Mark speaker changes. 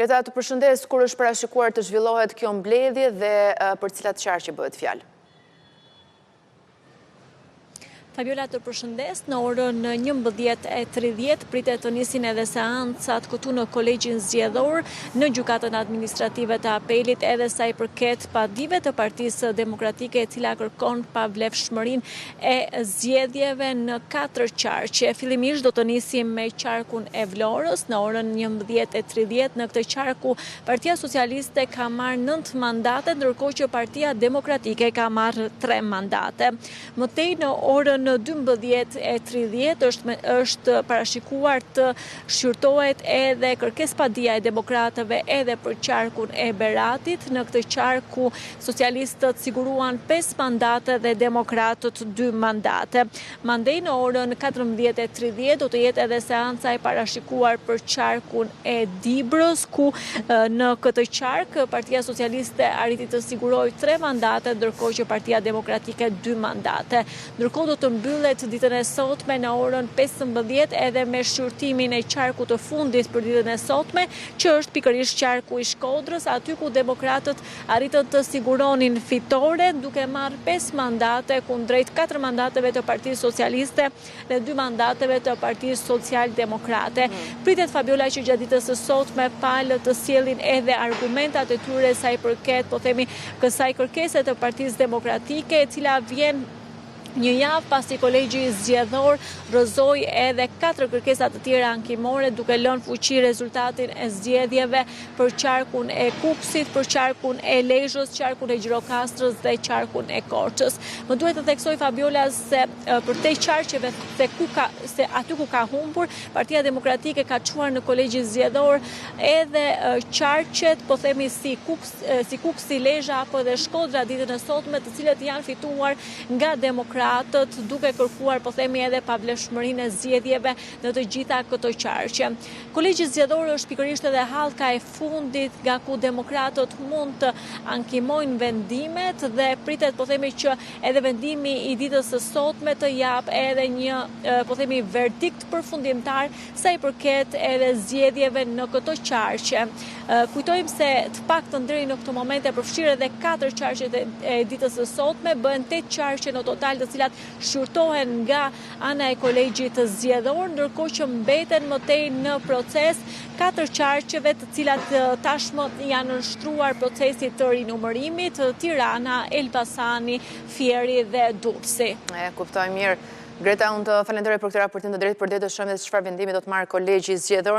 Speaker 1: Greta, të përshëndes, kur është parashikuar të zhvillohet kjo mbledhje dhe për cilat qarqe bëhet fjalë?
Speaker 2: Fabiola, të përshëndes, në orën 11:30 pritet të nisin edhe seancat këtu në Kolegjin Zgjedhor në gjykatën administrative të apelit, edhe sa i përket padive të Partisë Demokratike, e cila kërkon pavlefshmërinë e zgjedhjeve në 4 qarqe. Fillimisht do të nisim me qarkun e Vlorës në orën 11:30. Në këtë qarku Partia Socialiste ka marrë 9 mandate, ndërkohë që Partia Demokratike ka marrë 3 mandate. Mëtej në orën në 12:30 është parashikuar të shqyrtohet edhe kërkespadia e demokratëve edhe për qarkun e Beratit. Në këtë qarku socialistët siguruan 5 mandate dhe demokratët 2 mandate. Mandej në orën 14:30 do të jetë edhe seanca e parashikuar për qarkun e Dibrës, ku në këtë qark Partia Socialiste arriti të sigurojë 3 mandate, ndërkohë që Partia Demokratike 2 mandate. Ndërkohë do të mbyllet ditën e sotme në orën 15 edhe me shqyrtimin e qarkut të fundit për ditën e sotme, që është pikërisht qarku i Shkodrës, aty ku demokratët arritën të siguronin fitore duke marrë 5 mandate kundrejt 4 mandateve të Partisë Socialiste dhe 2 mandateve të Partisë Social-Demokrate. Pritet, Fabiola, që gjatë ditës së sotme palët të sjellin edhe argumentat e tyre sa i përket, po themi, kësaj kërkese të Partisë Demokratike, e cila vjen një javë pasi Kolegji Zgjedhor rrëzoi edhe 4 kërkesa të tjera ankimore, duke lënë fuqi rezultatin e zgjedhjeve për qarkun e Kupsit, për qarkun e Lezhës, qarkun e Gjirokastrës dhe qarkun e Korçës. Më duhet të theksoj, Fabiola, se për te qarqeve se aty ku ka humbur, Partia Demokratike ka çuar në Kolegjin Zgjedhor edhe qarqet, po themi, si Kuksi, Lezhë apo edhe Shkodra ditën e sotme, të cilët janë fituar nga demokratët, duke kërkuar, po themi, edhe pavlefshmërinë e zgjedhjeve në të gjitha këto qarqe. Kolegji Zgjedhor është pikërisht edhe hallka e fundit nga ku demokratët mund të ankimojnë vendimet dhe pritet, po themi, që edhe vendimi i ditës së sotme të jap edhe një, po themi, verdikt përfundimtar sa i përket edhe zgjedhjeve në këto qarqe. Kujtojmë se të paktën deri në këtë moment e përfshirë edhe 4 qarqet e ditës së sotme, bëhen 8 qarqe në total, të cilat shqyrtohen nga ana e Kolegjit të Zgjedhor, ndërkohë që mbeten mëtej në proces 4 qarqeve, të cilat tashmë janë nënshtruar procesit të rinumërimit: Tirana, Elbasani, Fieri dhe Durrësi.
Speaker 1: Kuptoj mirë. Greta, unë të falenderoj për këtë raportim të drejtë për ditë, të shohim se çfarë vendimi do të marrë Kolegji Zgjedhor.